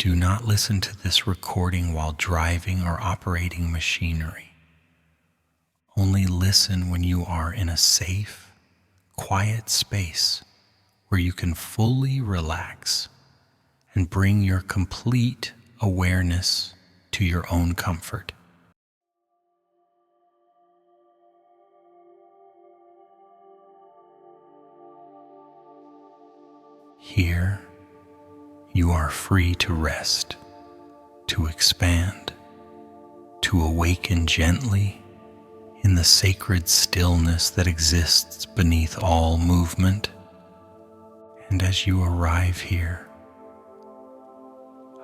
Do not listen to this recording while driving or operating machinery. Only listen when you are in a safe, quiet space where you can fully relax and bring your complete awareness to your own comfort. Here, you are free to rest, to expand, to awaken gently in the sacred stillness that exists beneath all movement. And as you arrive here,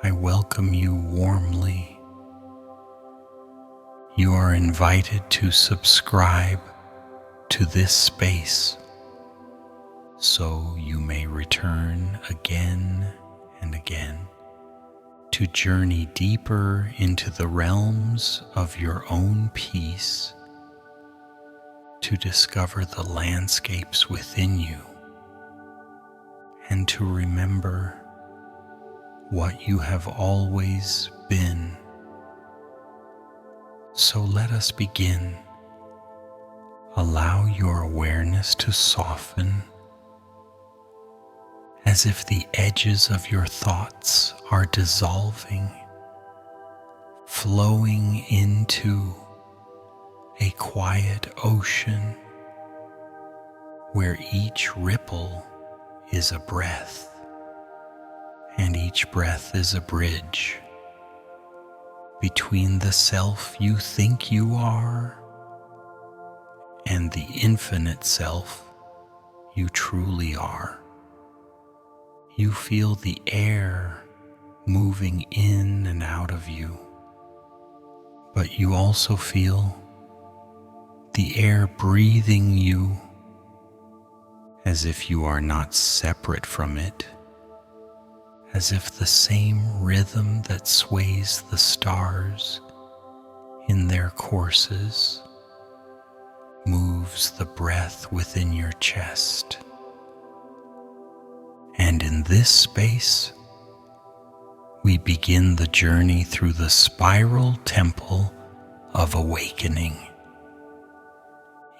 I welcome you warmly. You are invited to subscribe to this space so you may return again and again to journey deeper into the realms of your own peace, to discover the landscapes within you, and to remember what you have always been. So let us begin. Allow your awareness to soften as if the edges of your thoughts are dissolving, flowing into a quiet ocean where each ripple is a breath and each breath is a bridge between the self you think you are and the infinite self you truly are. You feel the air moving in and out of you, but you also feel the air breathing you as if you are not separate from it, as if the same rhythm that sways the stars in their courses moves the breath within your chest. And in this space, we begin the journey through the spiral temple of awakening.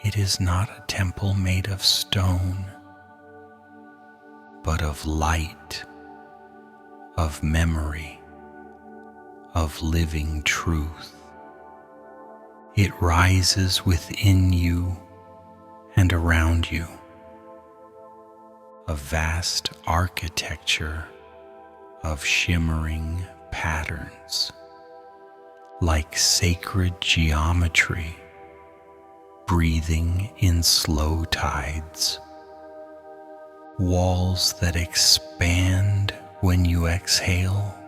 It is not a temple made of stone, but of light, of memory, of living truth. It rises within you and around you, a vast architecture of shimmering patterns, like sacred geometry, breathing in slow tides, walls that expand when you exhale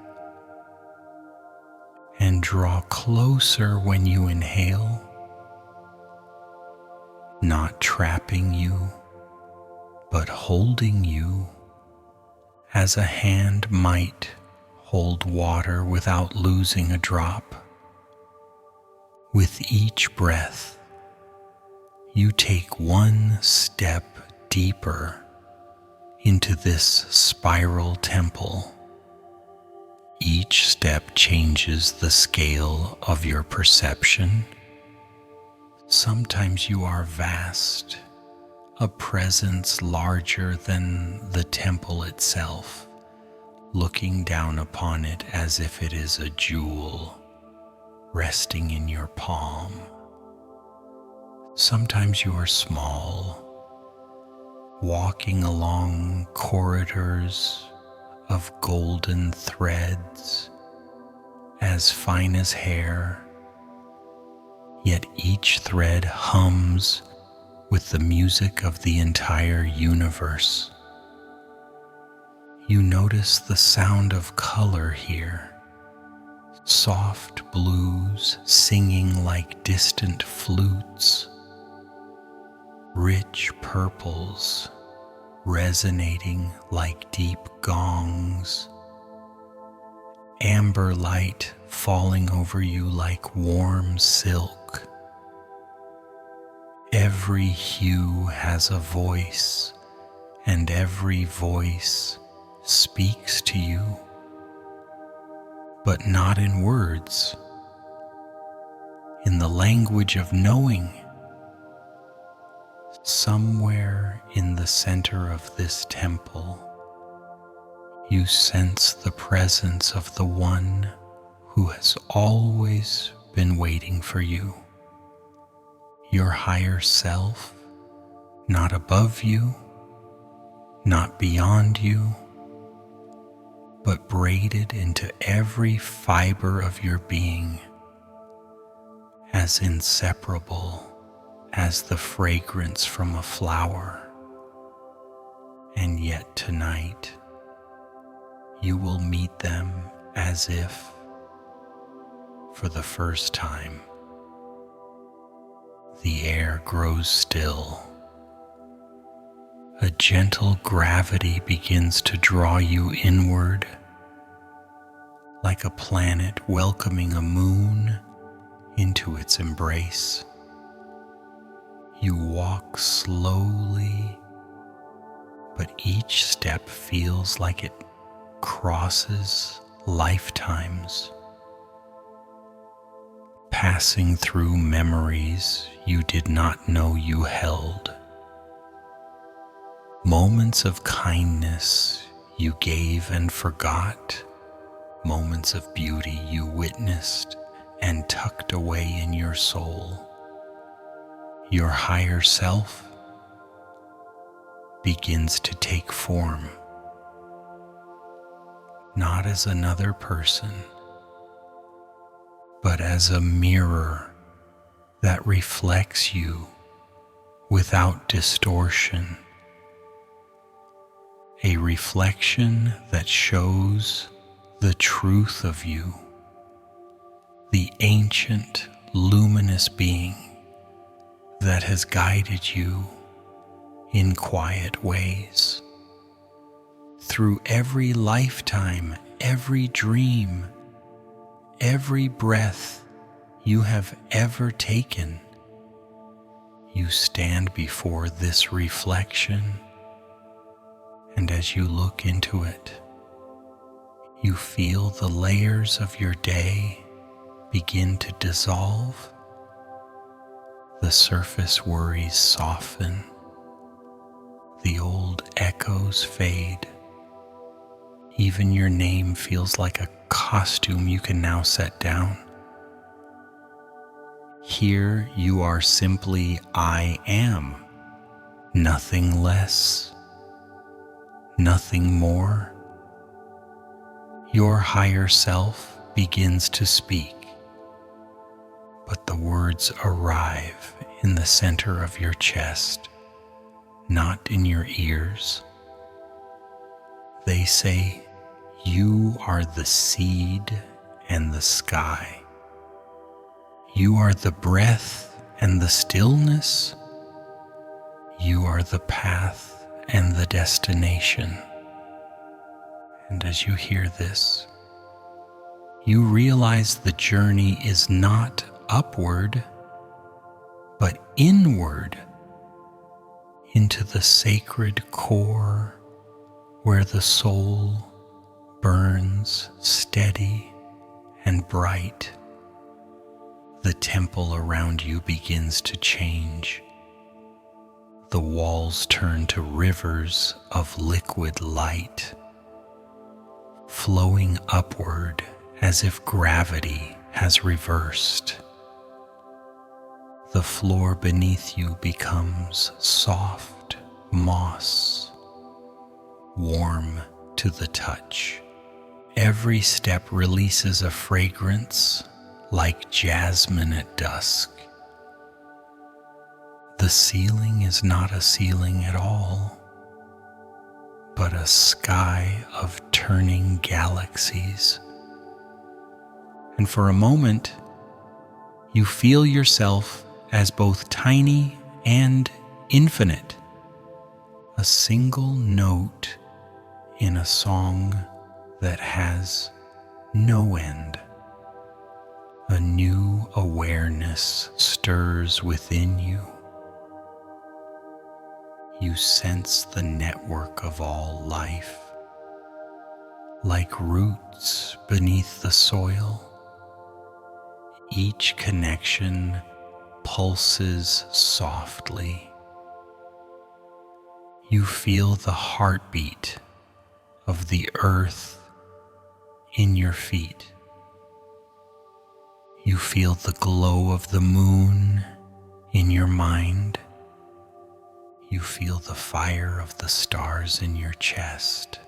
and draw closer when you inhale, not trapping you, but holding you as a hand might hold water without losing a drop. With each breath, you take one step deeper into this spiral temple. Each step changes the scale of your perception. Sometimes you are vast, a presence larger than the temple itself, looking down upon it as if it is a jewel resting in your palm. Sometimes you are small, walking along corridors of golden threads as fine as hair, yet each thread hums with the music of the entire universe. You notice the sound of color here, soft blues singing like distant flutes, rich purples resonating like deep gongs, amber light falling over you like warm silk. Every hue has a voice, and every voice speaks to you. but not in words, in the language of knowing. Somewhere in the center of this temple, you sense the presence of the one who has always been waiting for you. Your higher self, not above you, not beyond you, but braided into every fiber of your being, as inseparable as the fragrance from a flower. And yet tonight, you will meet them as if for the first time. The air grows still. A gentle gravity begins to draw you inward, like a planet welcoming a moon into its embrace. You walk slowly, but each step feels like it crosses lifetimes, passing through memories you did not know you held, moments of kindness you gave and forgot, moments of beauty you witnessed and tucked away in your soul. Your higher self begins to take form, not as another person, but as a mirror that reflects you without distortion, a reflection that shows the truth of you, the ancient luminous being that has guided you in quiet ways. Through every lifetime, every dream, every breath you have ever taken, you stand before this reflection, and as you look into it, you feel the layers of your day begin to dissolve. The surface worries soften, the old echoes fade. Even your name feels like a costume you can now set down. Here you are simply I am, nothing less, nothing more. Your higher self begins to speak, but the words arrive in the center of your chest, not in your ears. They say, "You are the seed and the sky. You are the breath and the stillness. You are the path and the destination." And as you hear this, you realize the journey is not upward, but inward into the sacred core where the soul burns steady and bright. The temple around you begins to change. The walls turn to rivers of liquid light, flowing upward as if gravity has reversed. The floor beneath you becomes soft moss, warm to the touch. Every step releases a fragrance like jasmine at dusk. The ceiling is not a ceiling at all, but a sky of turning galaxies. And for a moment, you feel yourself as both tiny and infinite, a single note in a song that has no end. A new awareness stirs within you. You sense the network of all life, like roots beneath the soil. Each connection pulses softly. You feel the heartbeat of the earth in your feet. You feel the glow of the moon in your mind. You feel the fire of the stars in your chest,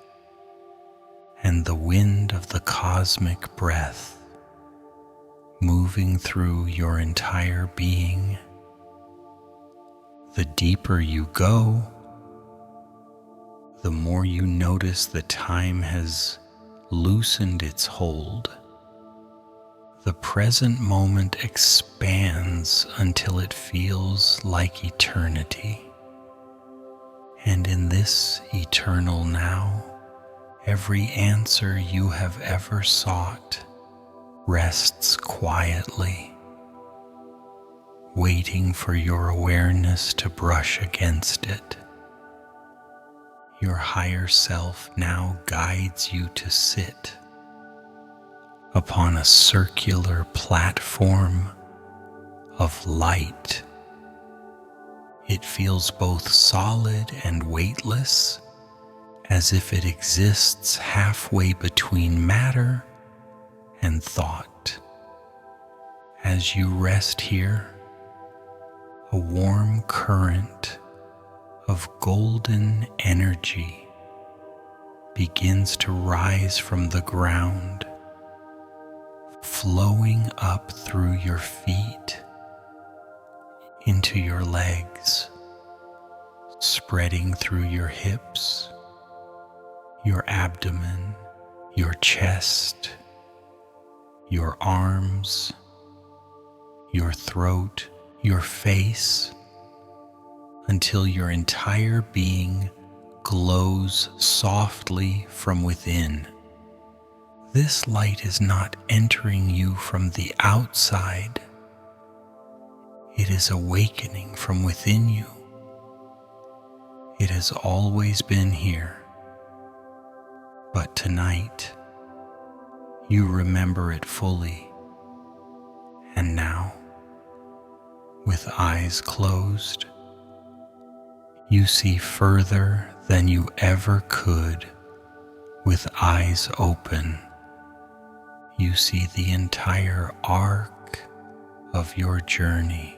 and the wind of the cosmic breath moving through your entire being. The deeper you go, the more you notice that time has loosened its hold. The present moment expands until it feels like eternity. And in this eternal now, every answer you have ever sought rests quietly, waiting for your awareness to brush against it. Your higher self now guides you to sit upon a circular platform of light. It feels both solid and weightless, as if it exists halfway between matter and thought. As you rest here, a warm current of golden energy begins to rise from the ground, flowing up through your feet into your legs, spreading through your hips, your abdomen, your chest, your arms, your throat, your face, until your entire being glows softly from within. This light is not entering you from the outside. It is awakening from within you. It has always been here, but tonight you remember it fully. And now, with eyes closed, you see further than you ever could with eyes open. You see the entire arc of your journey.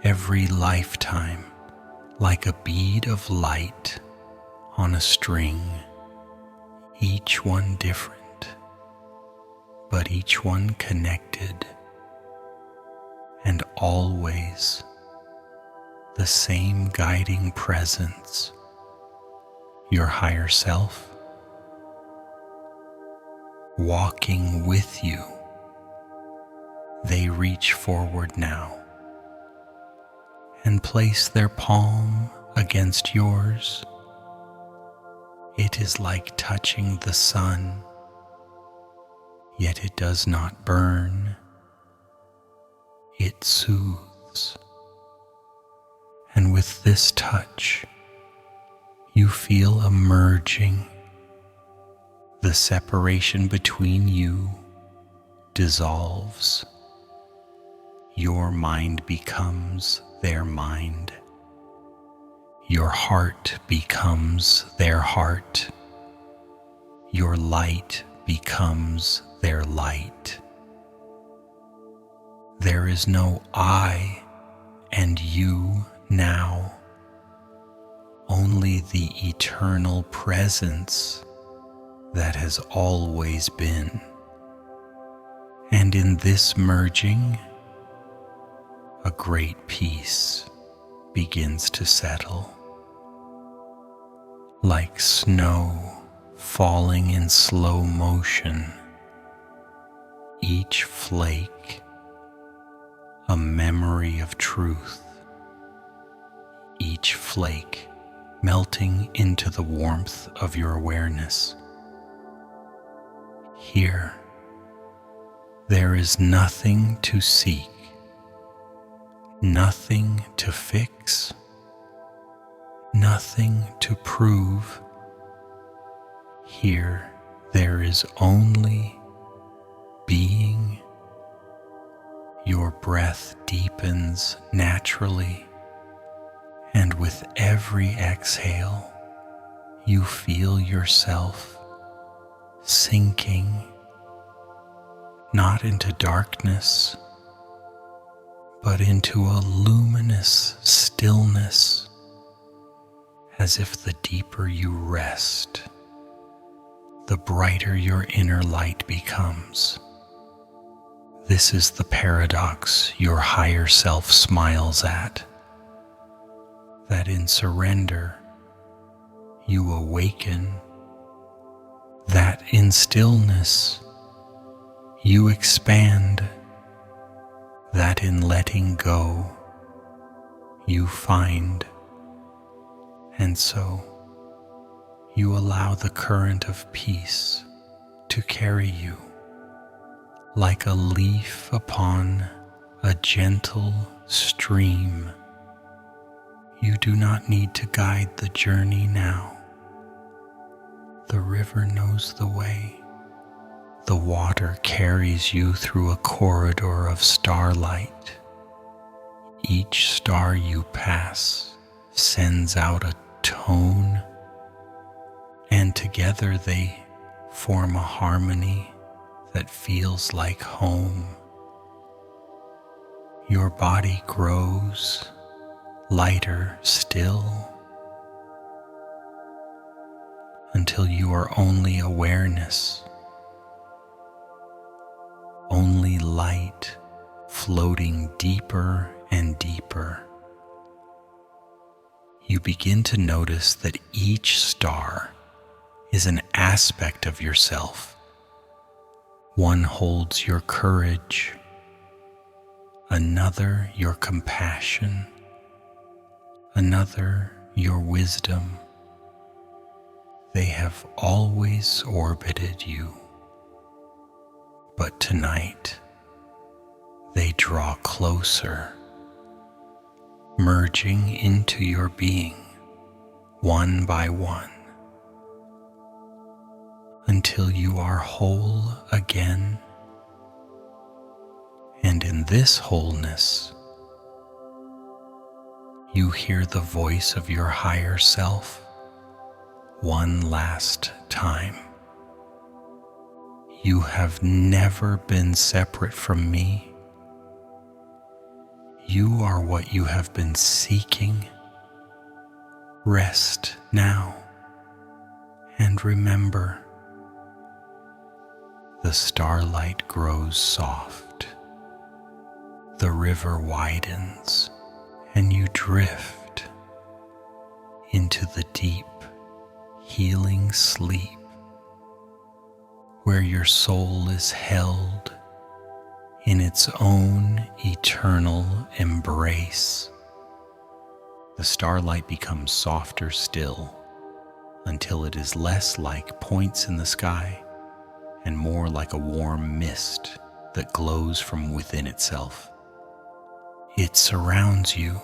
Every lifetime, like a bead of light on a string, each one different, but each one connected, and always the same guiding presence, your higher self, walking with you. They reach forward now and place their palm against yours. It is like touching the sun, yet it does not burn. It soothes. And with this touch, you feel a merging. The separation between you dissolves. Your mind becomes their mind. Your heart becomes their heart. Your light becomes their light. There is no I and you now, only the eternal presence that has always been. And in this merging, a great peace begins to settle, like snow falling in slow motion, each flake a memory of truth, each flake melting into the warmth of your awareness. Here, there is nothing to seek, nothing to fix, nothing to prove. Here there is only being. Your breath deepens naturally, and with every exhale, you feel yourself sinking, not into darkness, but into a luminous stillness, as if the deeper you rest, the brighter your inner light becomes. This is the paradox your higher self smiles at, that in surrender you awaken, that in stillness you expand, that in letting go you find, and so you allow the current of peace to carry you like a leaf upon a gentle stream. You do not need to guide the journey now. The river knows the way. The water carries you through a corridor of starlight. Each star you pass sends out a tone, and together they form a harmony that feels like home. Your body grows lighter still until you are only awareness, only light floating deeper and deeper. You begin to notice that each star is an aspect of yourself. One holds your courage, another your compassion, another your wisdom. They have always orbited you, but tonight they draw closer, merging into your being one by one, until you are whole again. And in this wholeness, you hear the voice of your higher self one last time. You have never been separate from me. You are what you have been seeking. Rest now and remember. The starlight grows soft, the river widens, and you drift into the deep, healing sleep where your soul is held in its own eternal embrace. The starlight becomes softer still until it is less like points in the sky and more like a warm mist that glows from within itself. It surrounds you.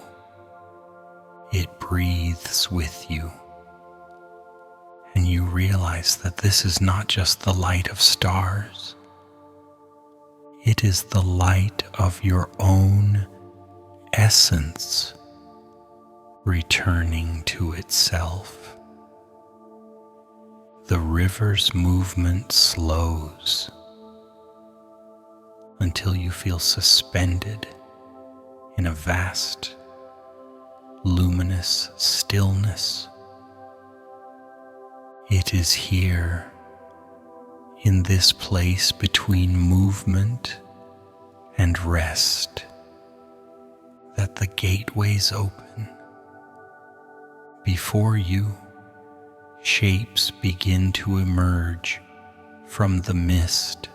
It breathes with you. And you realize that this is not just the light of stars. It is the light of your own essence returning to itself. The river's movement slows until you feel suspended in a vast, luminous stillness. It is here, in this place between movement and rest, that the gateways open. Before you, shapes begin to emerge from the mist,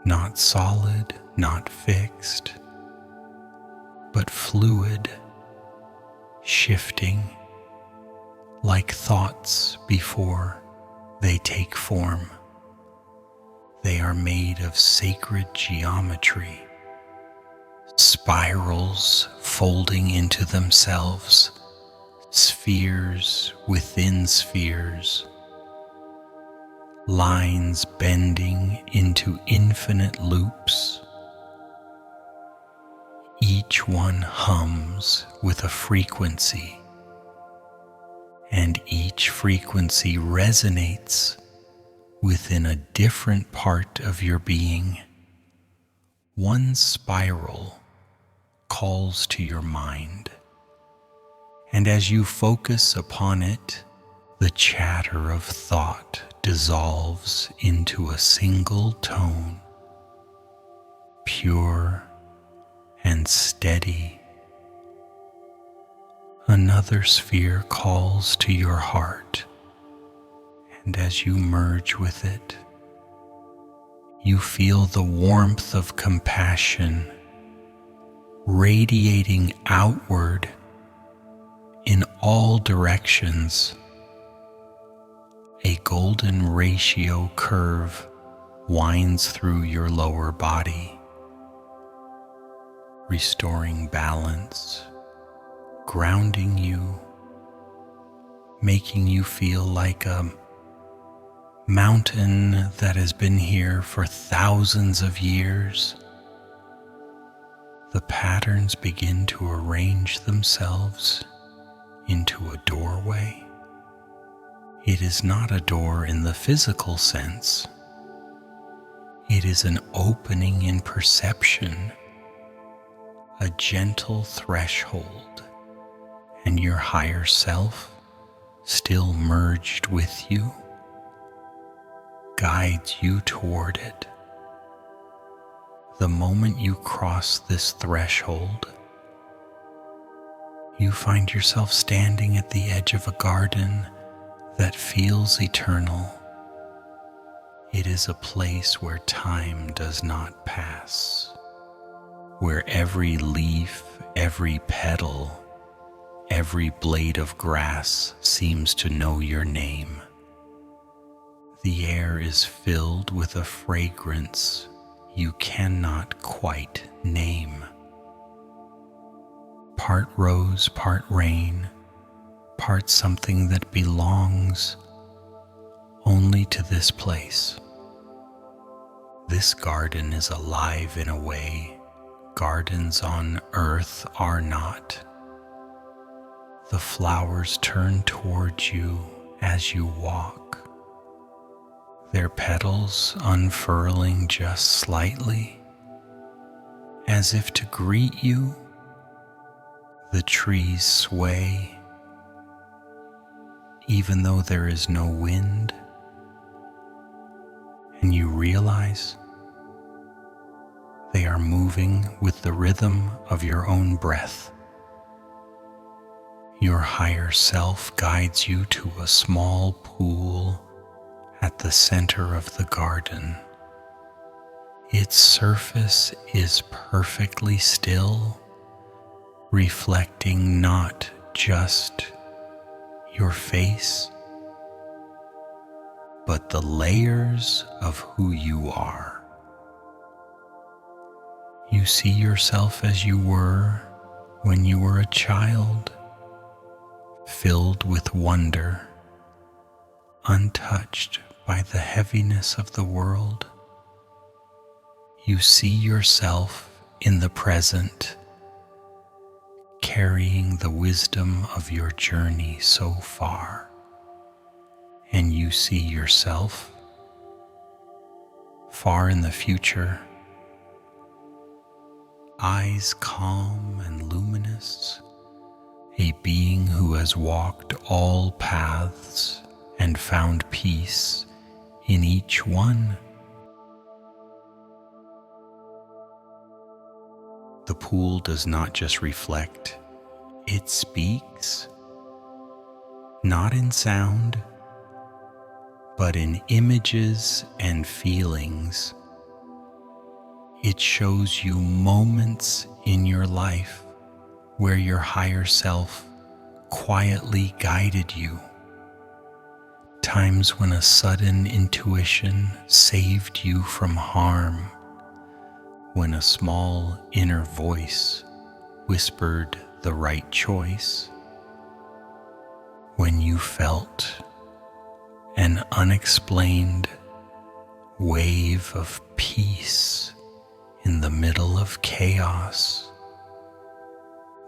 not solid, not fixed, but fluid, shifting like thoughts before they take form. They are made of sacred geometry, spirals folding into themselves, spheres within spheres, lines bending into infinite loops. Each one hums with a frequency, and each frequency resonates within a different part of your being. One spiral calls to your mind, and as you focus upon it, the chatter of thought dissolves into a single tone, pure and steady. Another sphere calls to your heart, and as you merge with it, you feel the warmth of compassion radiating outward in all directions. A golden ratio curve winds through your lower body, restoring balance, grounding you, making you feel like a mountain that has been here for thousands of years. The patterns begin to arrange themselves into a doorway. It is not a door in the physical sense. It is an opening in perception, a gentle threshold, and your higher self, still merged with you, guides you toward it. The moment you cross this threshold, you find yourself standing at the edge of a garden that feels eternal. It is a place where time does not pass, where every leaf, every petal, every blade of grass seems to know your name. The air is filled with a fragrance you cannot quite name. Part rose, part rain, part something that belongs only to this place. This garden is alive in a way gardens on earth are not. The flowers turn towards you as you walk, their petals unfurling just slightly, as if to greet you. The trees sway, even though there is no wind, and you realize they are moving with the rhythm of your own breath. Your higher self guides you to a small pool at the center of the garden. Its surface is perfectly still, reflecting not just your face, but the layers of who you are. You see yourself as you were when you were a child, filled with wonder, untouched by the heaviness of the world. You see yourself in the present, carrying the wisdom of your journey so far, and you see yourself far in the future, eyes calm and luminous, a being who has walked all paths and found peace in each one. The pool does not just reflect, it speaks, not in sound, but in images and feelings. It shows you moments in your life where your higher self quietly guided you. Times when a sudden intuition saved you from harm, when a small inner voice whispered the right choice, when you felt an unexplained wave of peace in the middle of chaos.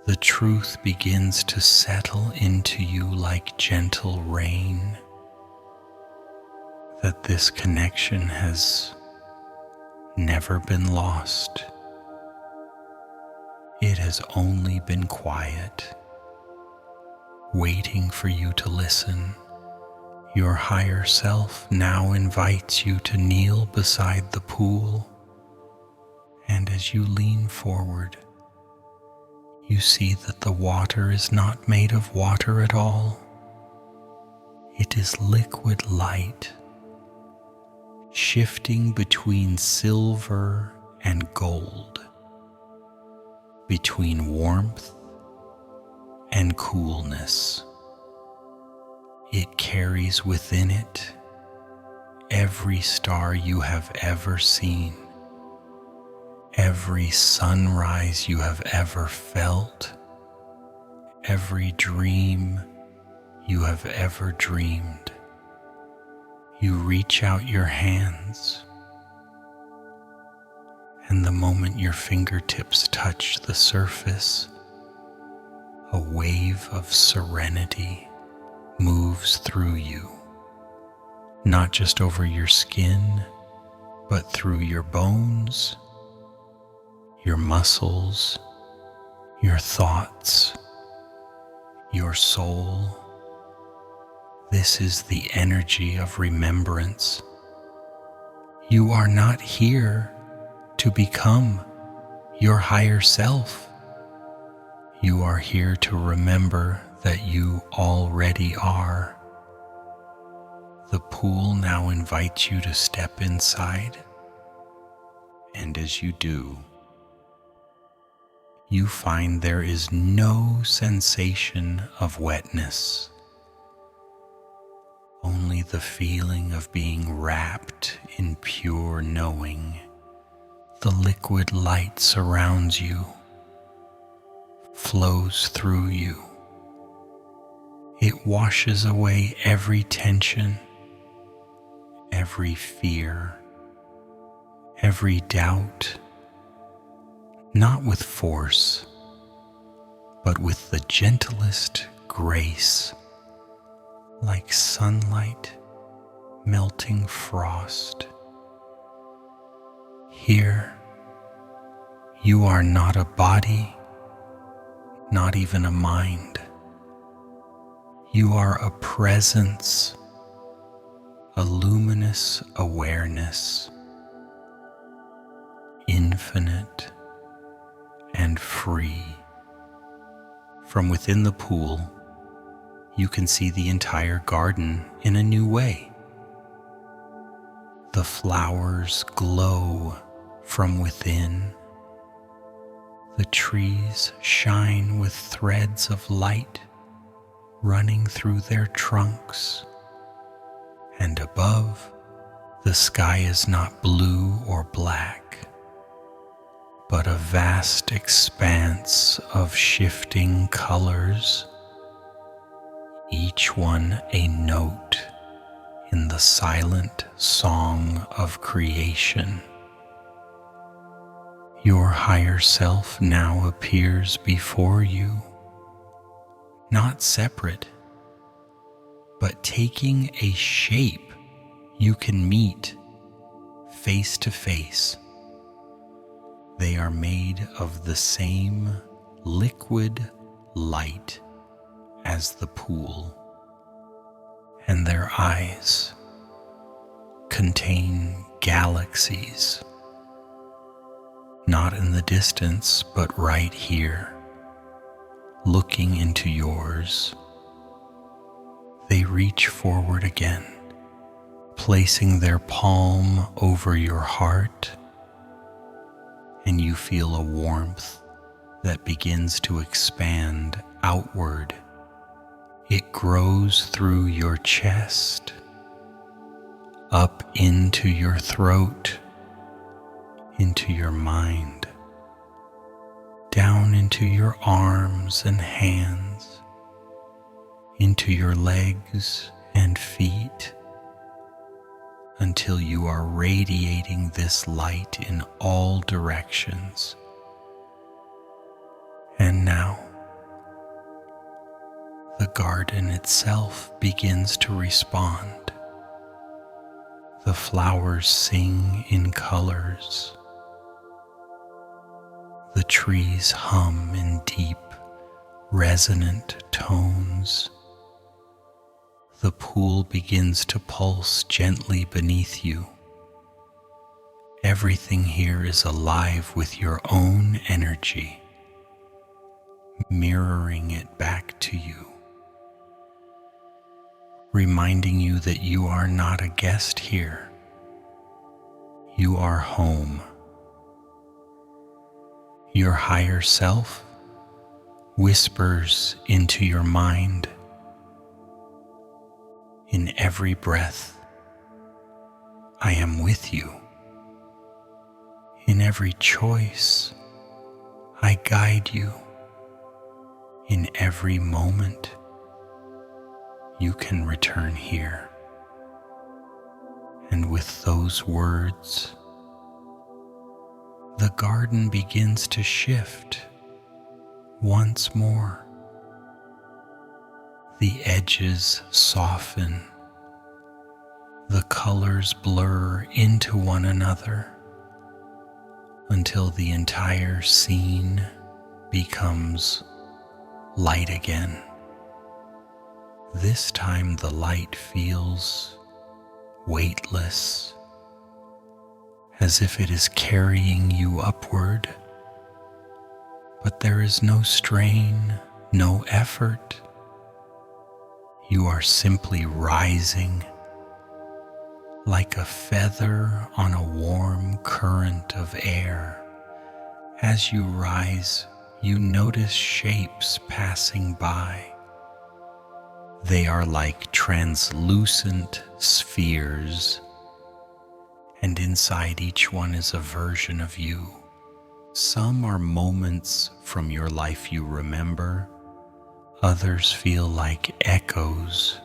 The truth begins to settle into you like gentle rain, that this connection has never been lost. It has only been quiet, waiting for you to listen. Your higher self now invites you to kneel beside the pool, and as you lean forward, you see that the water is not made of water at all. It is liquid light, shifting between silver and gold, between warmth and coolness. It carries within it every star you have ever seen, every sunrise you have ever felt, every dream you have ever dreamed. You reach out your hands, and the moment your fingertips touch the surface, a wave of serenity moves through you, not just over your skin, but through your bones, your muscles, your thoughts, your soul. This is the energy of remembrance. You are not here to become your higher self. You are here to remember that you already are. The pool now invites you to step inside, and as you do, you find there is no sensation of wetness, only the feeling of being wrapped in pure knowing. The liquid light surrounds you, flows through you. It washes away every tension, every fear, every doubt, not with force, but with the gentlest grace, like sunlight melting frost. Here, you are not a body, not even a mind. You are a presence, a luminous awareness, infinite and free. From within the pool, you can see the entire garden in a new way. The flowers glow from within. The trees shine with threads of light running through their trunks. And above, the sky is not blue or black, but a vast expanse of shifting colors, each one a note in the silent song of creation. Your higher self now appears before you, not separate, but taking a shape you can meet face to face. They are made of the same liquid light as the pool, and their eyes contain galaxies, not in the distance, but right here, looking into yours. They reach forward again, placing their palm over your heart, and you feel a warmth that begins to expand outward. It grows through your chest, up into your throat, into your mind, down into your arms and hands, into your legs and feet, until you are radiating this light in all directions. And now, the garden itself begins to respond. The flowers sing in colors. The trees hum in deep, resonant tones. The pool begins to pulse gently beneath you. Everything here is alive with your own energy, mirroring it back to you, reminding you that you are not a guest here. You are home. Your higher self whispers into your mind. In every breath, I am with you. In every choice, I guide you. In every moment, you can return here. And with those words, the garden begins to shift once more. The edges soften, the colors blur into one another until the entire scene becomes light again. This time the light feels weightless, as if it is carrying you upward, but there is no strain, no effort. You are simply rising like a feather on a warm current of air. As you rise, you notice shapes passing by. They are like translucent spheres, and inside each one is a version of you. Some are moments from your life you remember. Others feel like echoes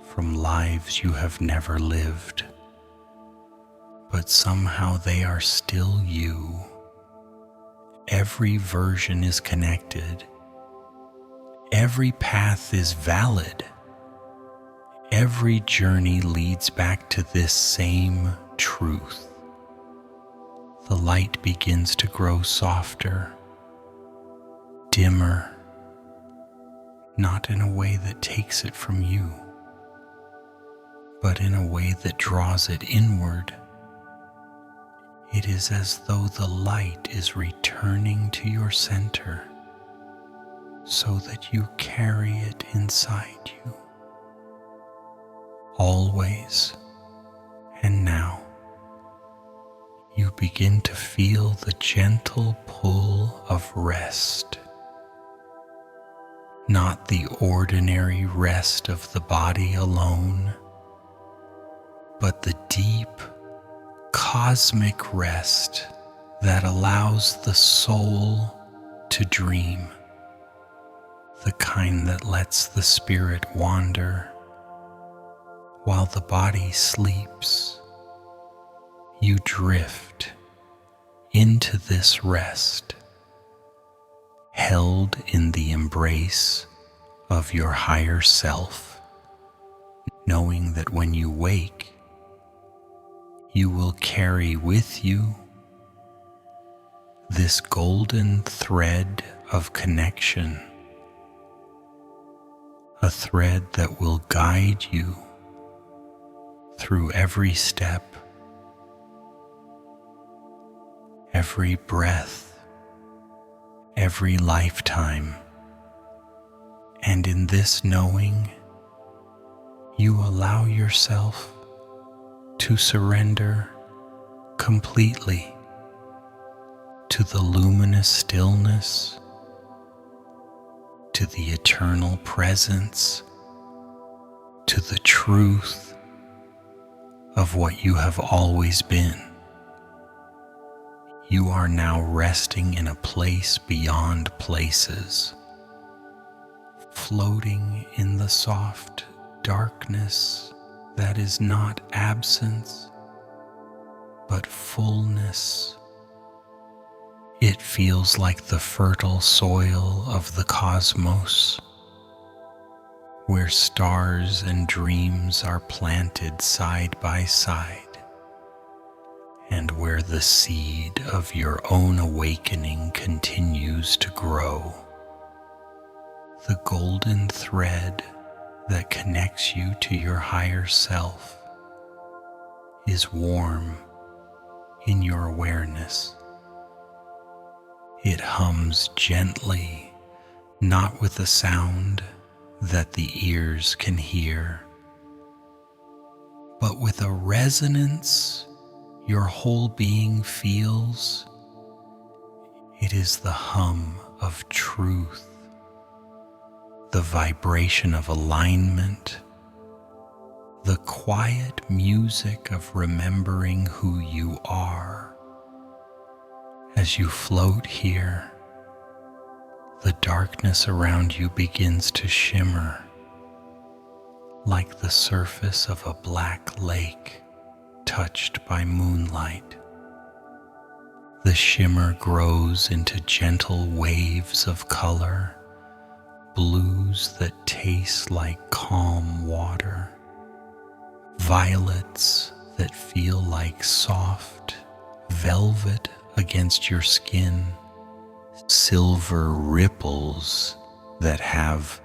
from lives you have never lived. But somehow they are still you. Every version is connected. Every path is valid. Every journey leads back to this same truth. The light begins to grow softer, dimmer, not in a way that takes it from you, but in a way that draws it inward. It is as though the light is returning to your center so that you carry it inside you. Always and now, you begin to feel the gentle pull of rest. Not the ordinary rest of the body alone, but the deep, cosmic rest that allows the soul to dream, the kind that lets the spirit wander while the body sleeps. You drift into this rest, held in the embrace of your higher self, knowing that when you wake, you will carry with you this golden thread of connection, a thread that will guide you through every step, every breath, every lifetime. And in this knowing, you allow yourself to surrender completely to the luminous stillness, to the eternal presence, to the truth of what you have always been. You are now resting in a place beyond places, floating in the soft darkness that is not absence, but fullness. It feels like the fertile soil of the cosmos, where stars and dreams are planted side by side, and where the seed of your own awakening continues to grow. The golden thread that connects you to your higher self is warm in your awareness. It hums gently, not with a sound that the ears can hear, but with a resonance your whole being feels. It is the hum of truth, the vibration of alignment, the quiet music of remembering who you are. As you float here, the darkness around you begins to shimmer like the surface of a black lake touched by moonlight. The shimmer grows into gentle waves of color, blues that taste like calm water, violets that feel like soft velvet against your skin, silver ripples that have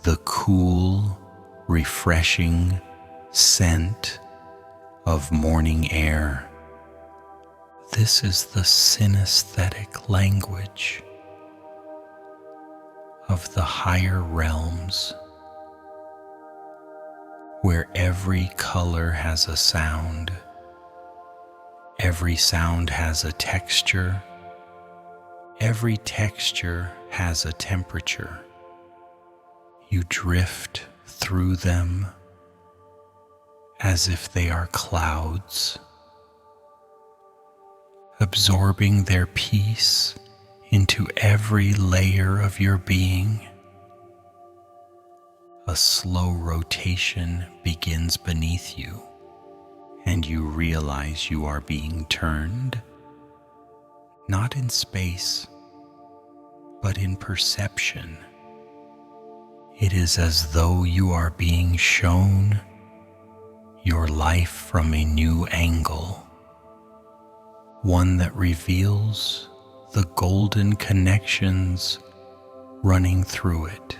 the cool, refreshing scent of morning air. This is the synesthetic language of the higher realms, where every color has a sound, every sound has a texture, every texture has a temperature. You drift through them as if they are clouds, absorbing their peace into every layer of your being. A slow rotation begins beneath you, and you realize you are being turned, not in space, but in perception. It is as though you are being shown your life from a new angle, one that reveals the golden connections running through it,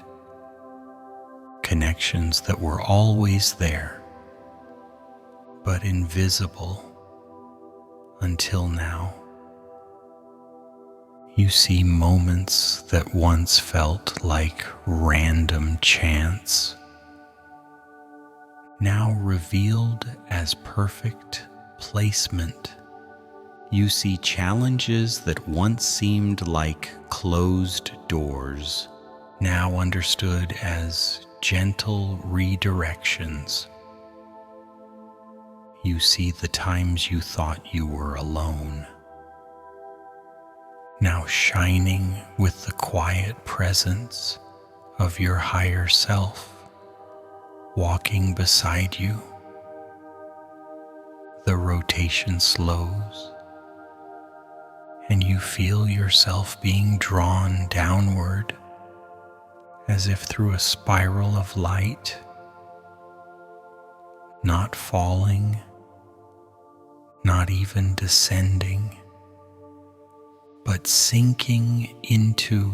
connections that were always there, but invisible until now. You see moments that once felt like random chance, now revealed as perfect placement. You see challenges that once seemed like closed doors, now understood as gentle redirections. You see the times you thought you were alone, now shining with the quiet presence of your higher self walking beside you. The rotation slows, and you feel yourself being drawn downward as if through a spiral of light, not falling, not even descending, but sinking into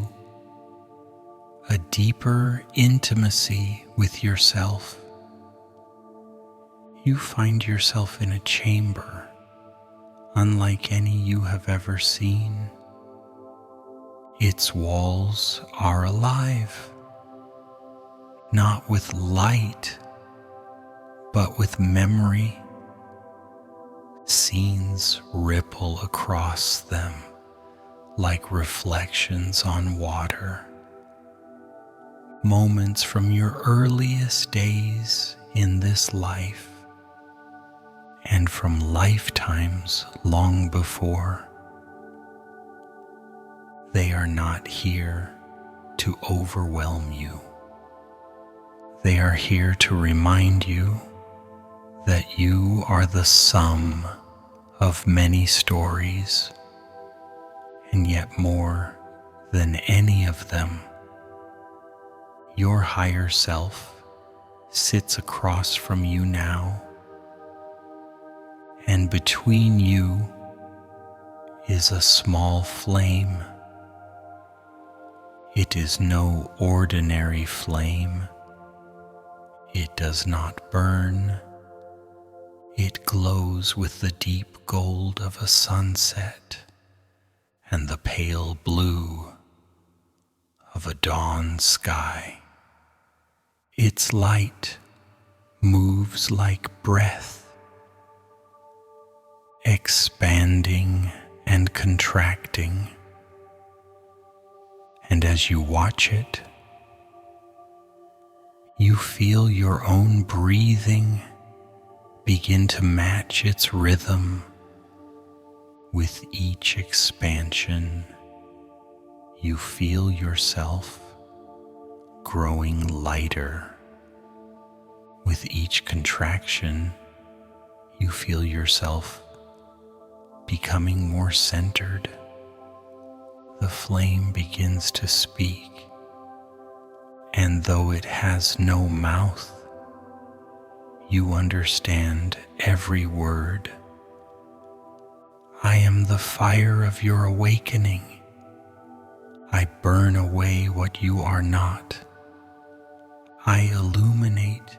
a deeper intimacy with yourself. You find yourself in a chamber unlike any you have ever seen. Its walls are alive, not with light, but with memory. Scenes ripple across them like reflections on water. Moments from your earliest days in this life and from lifetimes long before. They are not here to overwhelm you. They are here to remind you that you are the sum of many stories, and yet more than any of them, your higher self sits across from you now, and between you is a small flame. It is no ordinary flame. It does not burn. It glows with the deep gold of a sunset and the pale blue of a dawn sky. Its light moves like breath, expanding and contracting. And as you watch it, you feel your own breathing begin to match its rhythm. With each expansion, you feel yourself growing lighter. With each contraction, you feel yourself becoming more centered. The flame begins to speak, and though it has no mouth, you understand every word. I am the fire of your awakening. I burn away what you are not. I illuminate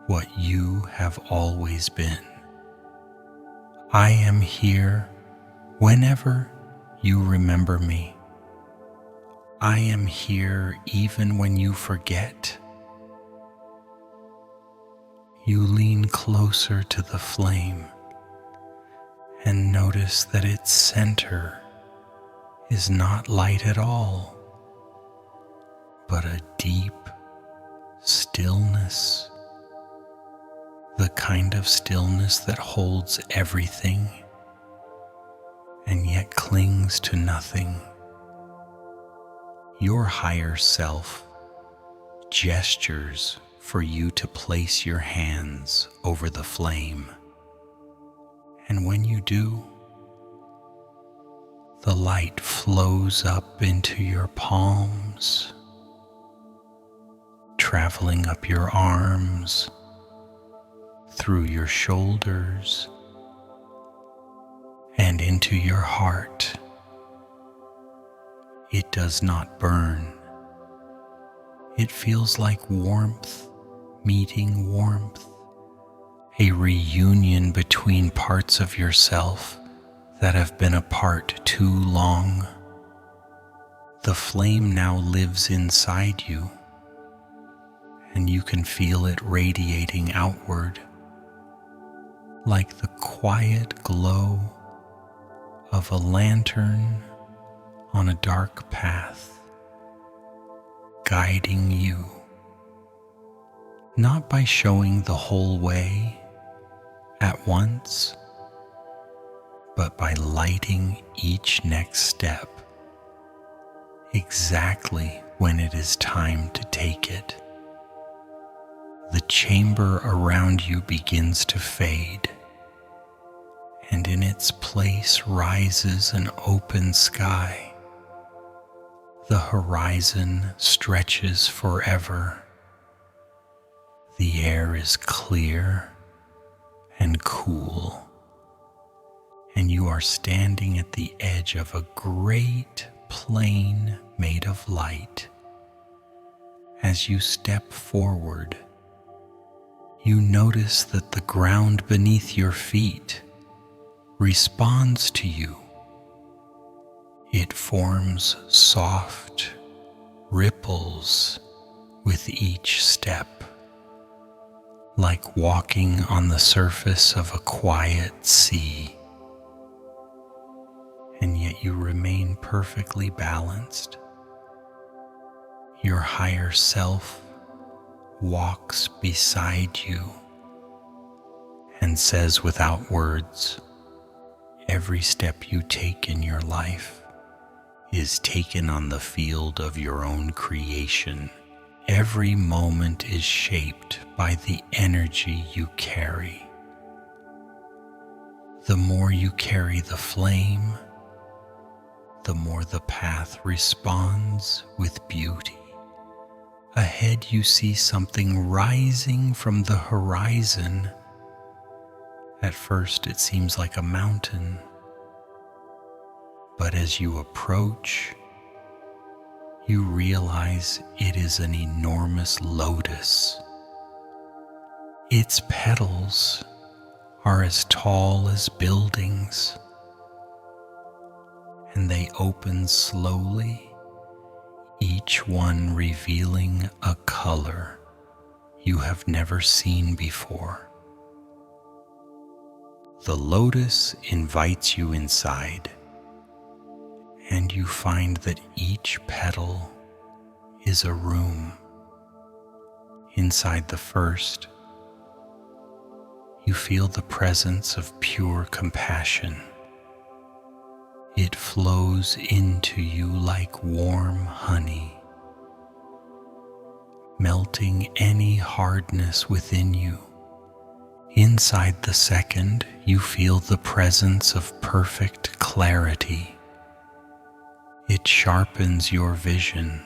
what you have always been. I am here whenever you remember me. I am here even when you forget. You lean closer to the flame and notice that its center is not light at all, but a deep stillness, the kind of stillness that holds everything and yet clings to nothing. Your higher self gestures for you to place your hands over the flame. And when you do, the light flows up into your palms, traveling up your arms, through your shoulders, and into your heart. It does not burn. It feels like warmth meeting warmth, a reunion between parts of yourself that have been apart too long. The flame now lives inside you, and you can feel it radiating outward like the quiet glow of a lantern on a dark path, guiding you, not by showing the whole way at once, but by lighting each next step exactly when it is time to take it. The chamber around you begins to fade, and in its place rises an open sky. The horizon stretches forever. The air is clear and cool, and you are standing at the edge of a great plain made of light. As you step forward, you notice that the ground beneath your feet responds to you. It forms soft ripples with each step, like walking on the surface of a quiet sea. And yet you remain perfectly balanced. Your higher self walks beside you and says without words, every step you take in your life is taken on the field of your own creation. Every moment is shaped by the energy you carry. The more you carry the flame, the more the path responds with beauty. Ahead you see something rising from the horizon. At first it seems like a mountain, but as you approach, you realize it is an enormous lotus. Its petals are as tall as buildings, and they open slowly, each one revealing a color you have never seen before. The lotus invites you inside, and you find that each petal is a room. Inside the first, you feel the presence of pure compassion. It flows into you like warm honey, melting any hardness within you. Inside the second, you feel the presence of perfect clarity. It sharpens your vision,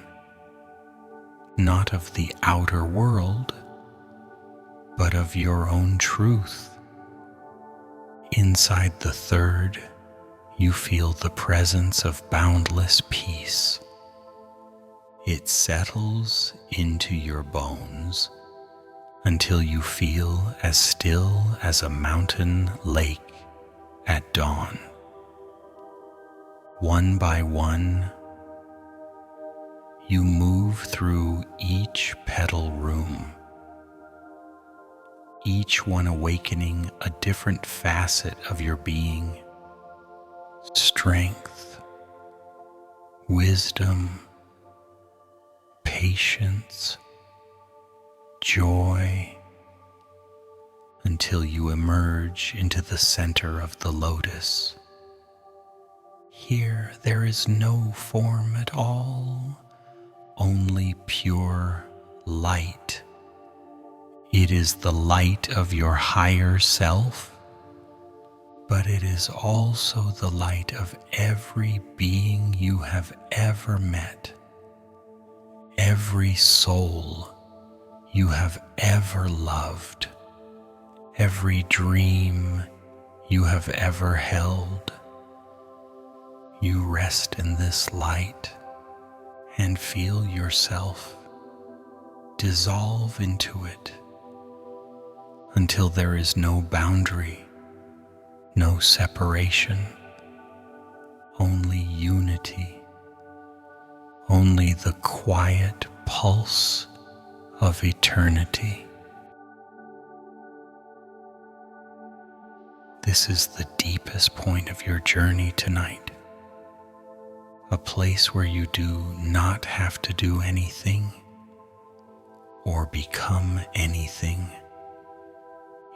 not of the outer world, but of your own truth. Inside the third, you feel the presence of boundless peace. It settles into your bones until you feel as still as a mountain lake at dawn. One by one, you move through each petal room, each one awakening a different facet of your being: strength, wisdom, patience, joy, until you emerge into the center of the lotus. Here there is no form at all, only pure light. It is the light of your higher self, but it is also the light of every being you have ever met, every soul you have ever loved, every dream you have ever held. You rest in this light and feel yourself dissolve into it until there is no boundary, no separation, only unity, only the quiet pulse of eternity. This is the deepest point of your journey tonight, a place where you do not have to do anything or become anything.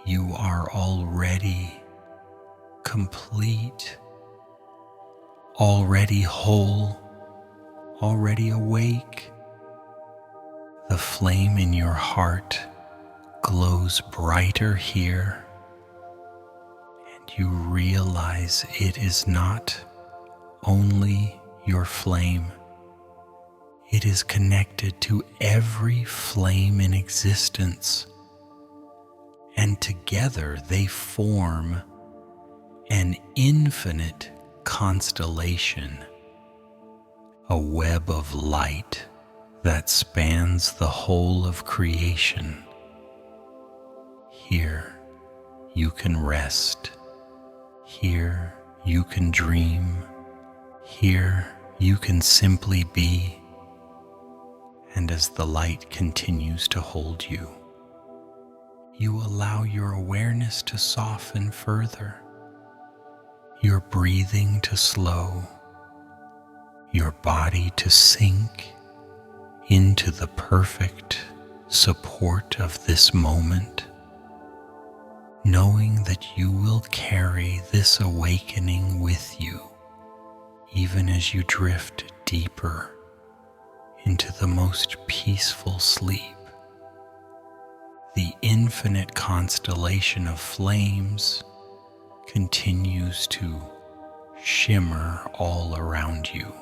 You are already complete, already whole, already awake. The flame in your heart glows brighter here, and you realize it is not only your flame. It is connected to every flame in existence, and together they form an infinite constellation, a web of light that spans the whole of creation. Here you can rest. Here you can dream. Here you can simply be. And as the light continues to hold you, you allow your awareness to soften further, your breathing to slow, your body to sink into the perfect support of this moment, knowing that you will carry this awakening with you even as you drift deeper into the most peaceful sleep. The infinite constellation of flames continues to shimmer all around you.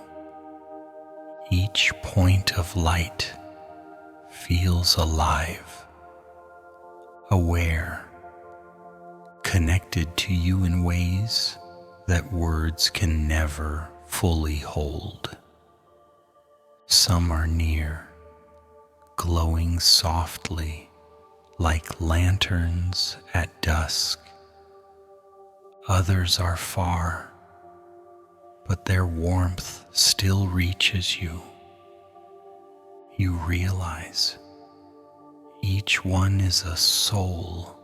Each point of light feels alive, aware, connected to you in ways that words can never fully hold. Some are near, glowing softly like lanterns at dusk. Others are far, but their warmth still reaches you. You realize each one is a soul.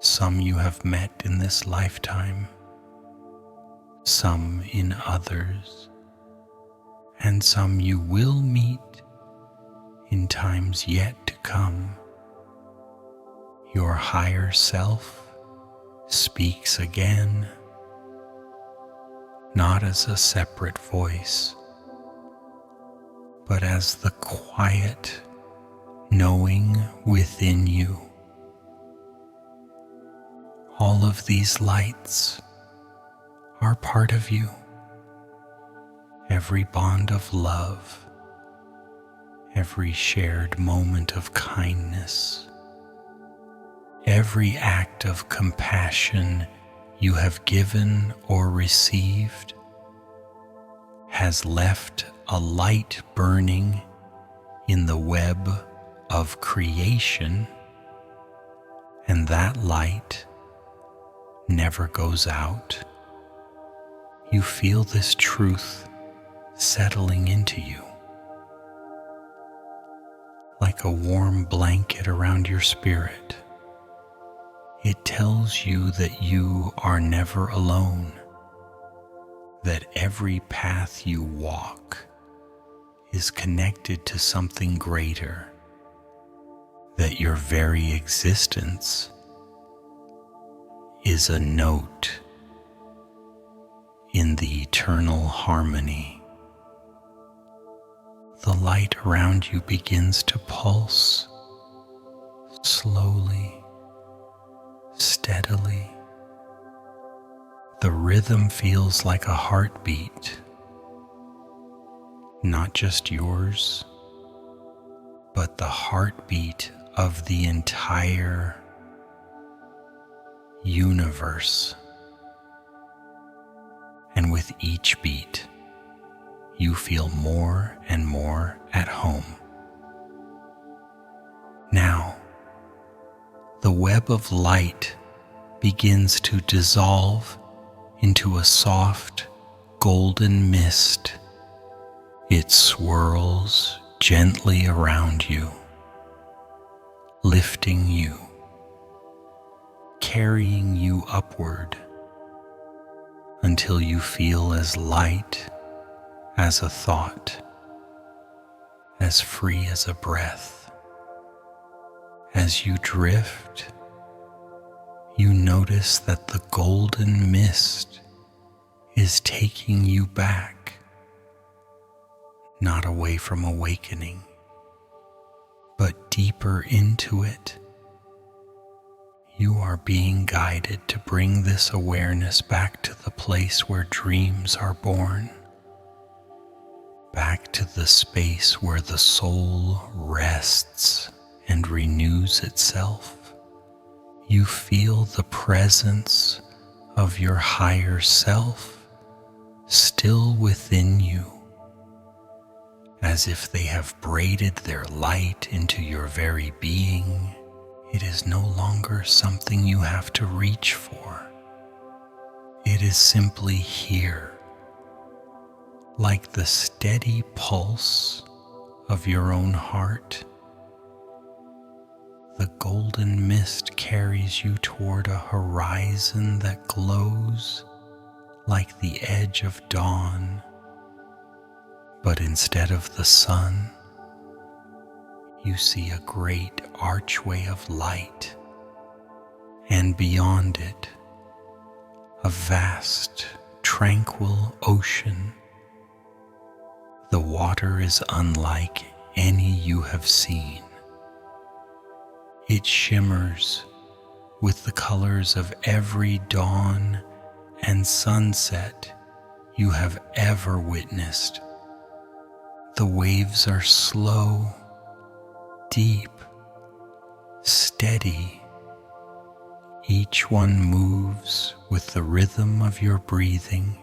Some you have met in this lifetime, some in others, and some you will meet in times yet to come. Your higher self speaks again, not as a separate voice, but as the quiet knowing within you. All of these lights are part of you. Every bond of love, every shared moment of kindness, every act of compassion you have given or received has left a light burning in the web of creation, and that light never goes out. You feel this truth settling into you like a warm blanket around your spirit. It tells you that you are never alone, that every path you walk is connected to something greater, that your very existence is a note in the eternal harmony. The light around you begins to pulse slowly, steadily. The rhythm feels like a heartbeat, not just yours, but the heartbeat of the entire universe. And with each beat, you feel more and more at home. Now, the web of light begins to dissolve into a soft golden mist. It swirls gently around you, lifting you, carrying you upward until you feel as light as a thought, as free as a breath. As you drift, you notice that the golden mist is taking you back, not away from awakening, but deeper into it. You are being guided to bring this awareness back to the place where dreams are born, back to the space where the soul rests and renews itself. You feel the presence of your higher self still within you, as if they have braided their light into your very being. It is no longer something you have to reach for. It is simply here, like the steady pulse of your own heart. The golden mist carries you toward a horizon that glows like the edge of dawn, but instead of the sun, you see a great archway of light, and beyond it, a vast, tranquil ocean. The water is unlike any you have seen. It shimmers with the colors of every dawn and sunset you have ever witnessed. The waves are slow, deep, steady. Each one moves with the rhythm of your breathing.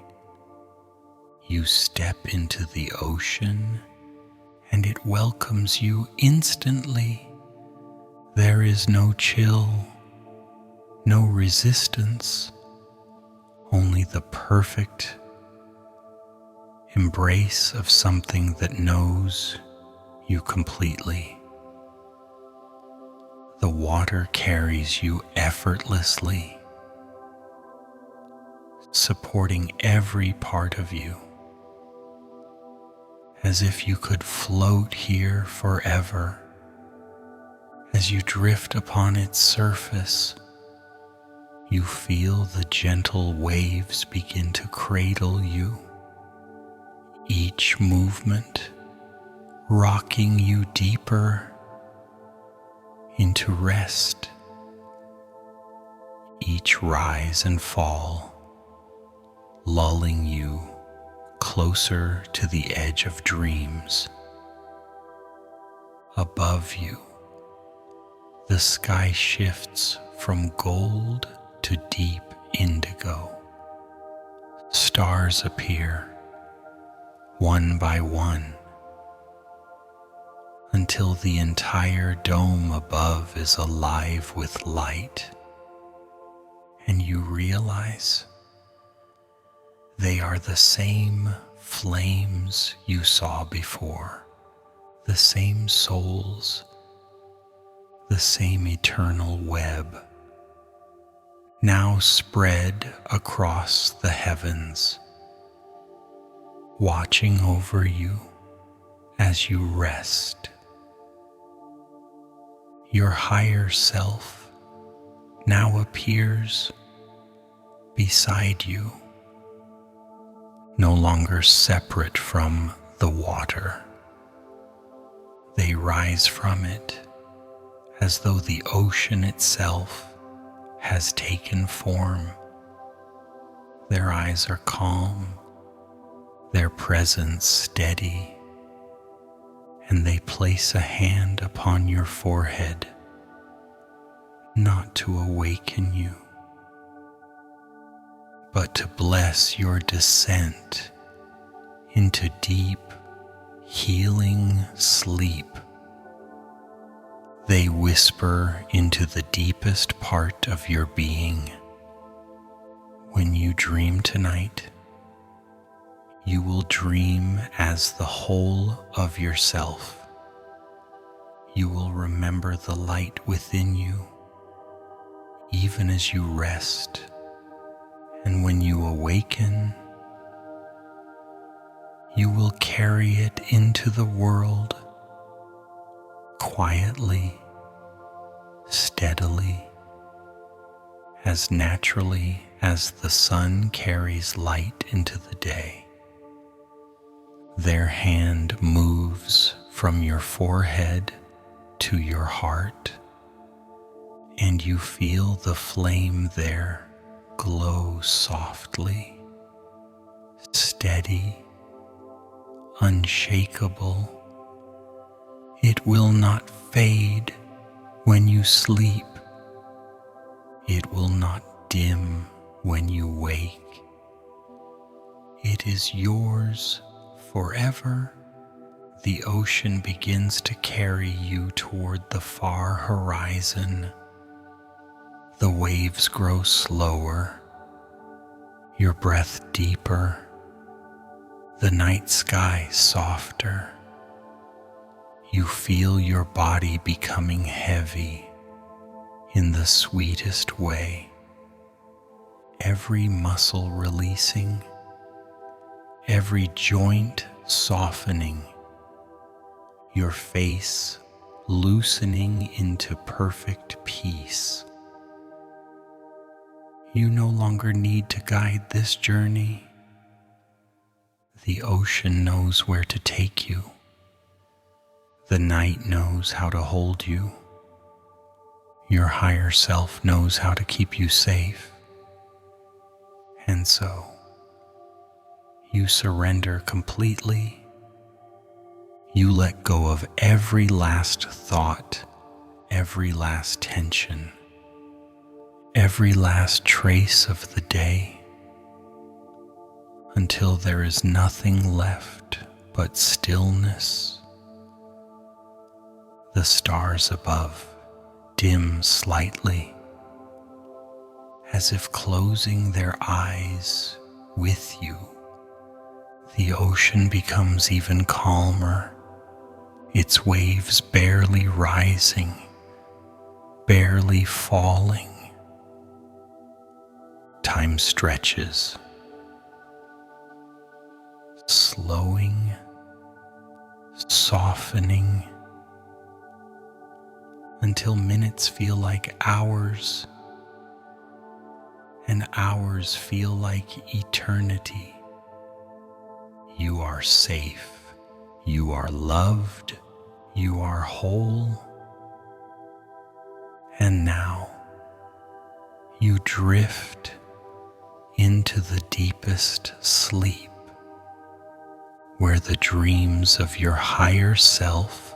You step into the ocean and it welcomes you instantly. There is no chill, no resistance, only the perfect embrace of something that knows you completely. The water carries you effortlessly, supporting every part of you, as if you could float here forever. As you drift upon its surface, you feel the gentle waves begin to cradle you, each movement rocking you deeper into rest, each rise and fall lulling you closer to the edge of dreams. Above you, the sky shifts from gold to deep indigo. Stars appear, one by one, until the entire dome above is alive with light, and you realize they are the same flames you saw before, the same souls, the same eternal web, now spread across the heavens, watching over you as you rest. Your higher self now appears beside you, no longer separate from the water. They rise from it as though the ocean itself has taken form. Their eyes are calm, their presence steady, and they place a hand upon your forehead, not to awaken you, but to bless your descent into deep, healing sleep. They whisper into the deepest part of your being. When you dream tonight, you will dream as the whole of yourself. You will remember the light within you, even as you rest. And when you awaken, you will carry it into the world quietly, steadily, as naturally as the sun carries light into the day. Their hand moves from your forehead to your heart, and you feel the flame there glow softly, steady, unshakable. It will not fade when you sleep. It will not dim when you wake. It is yours forever. The ocean begins to carry you toward the far horizon. The waves grow slower, your breath deeper, the night sky softer. You feel your body becoming heavy in the sweetest way, every muscle releasing, every joint softening, your face loosening into perfect peace. You no longer need to guide this journey. The ocean knows where to take you. The night knows how to hold you. Your higher self knows how to keep you safe, and so you surrender completely. You let go of every last thought, every last tension, every last trace of the day, until there is nothing left but stillness. The stars above dim slightly, as if closing their eyes with you. The ocean becomes even calmer, its waves barely rising, barely falling. Time stretches, slowing, softening, until minutes feel like hours, and hours feel like eternity. You are safe, you are loved, you are whole, and now you drift into the deepest sleep, where the dreams of your higher self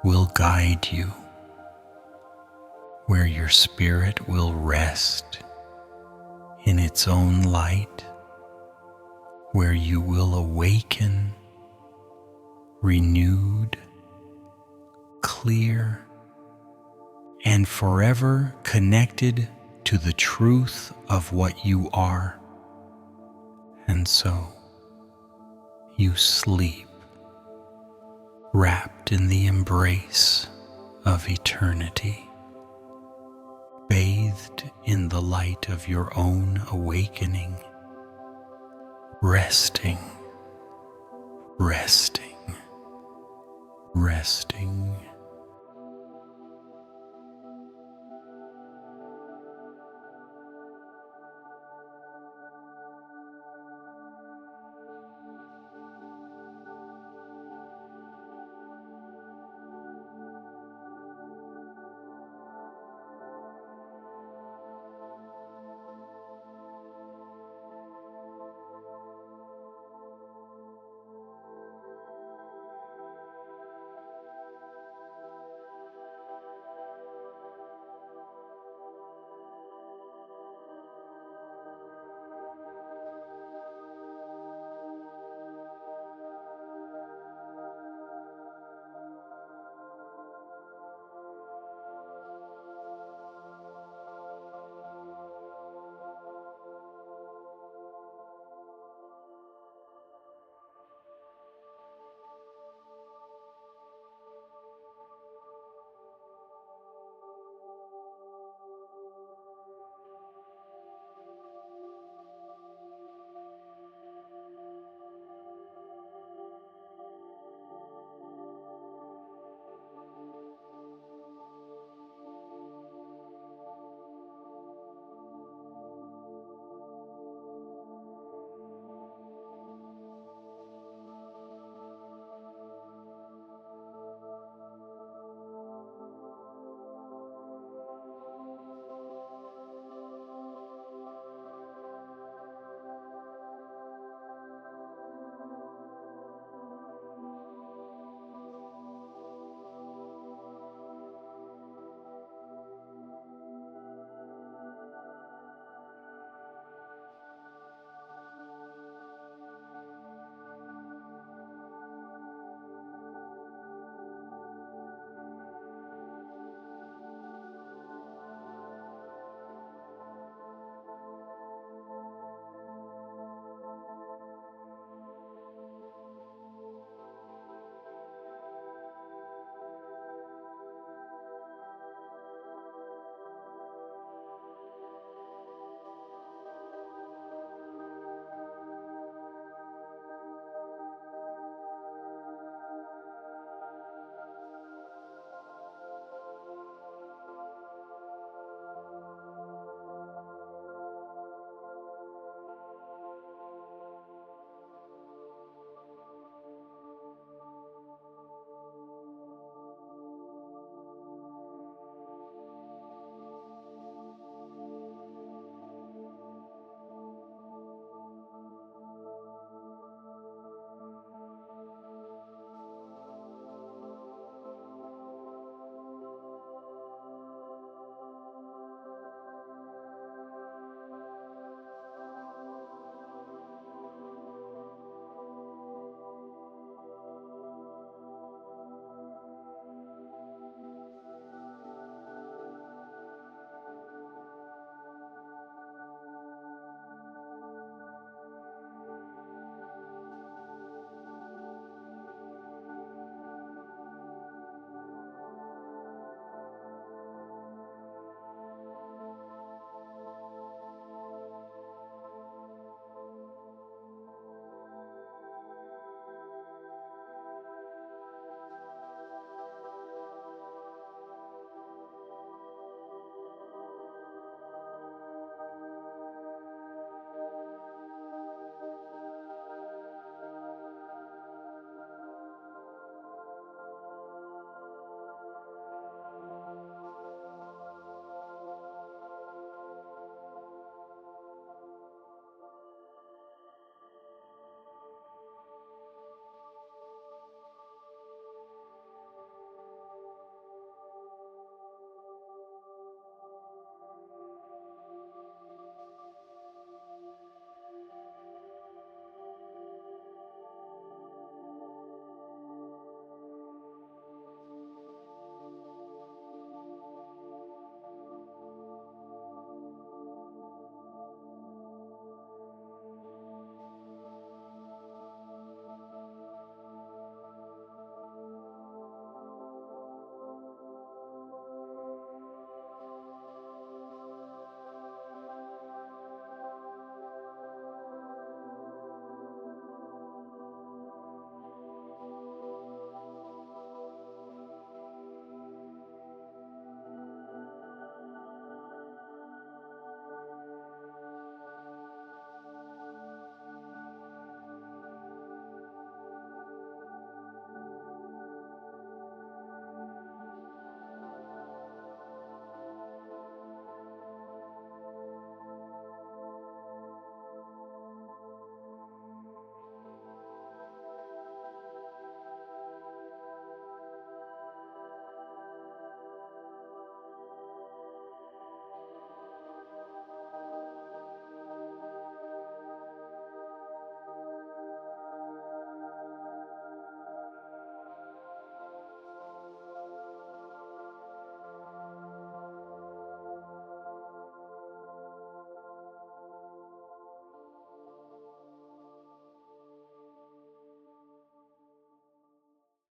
will guide you, where your spirit will rest in its own light, where you will awaken, renewed, clear, and forever connected to the truth of what you are. And so you sleep, wrapped in the embrace of eternity, bathed in the light of your own awakening, resting, resting, resting.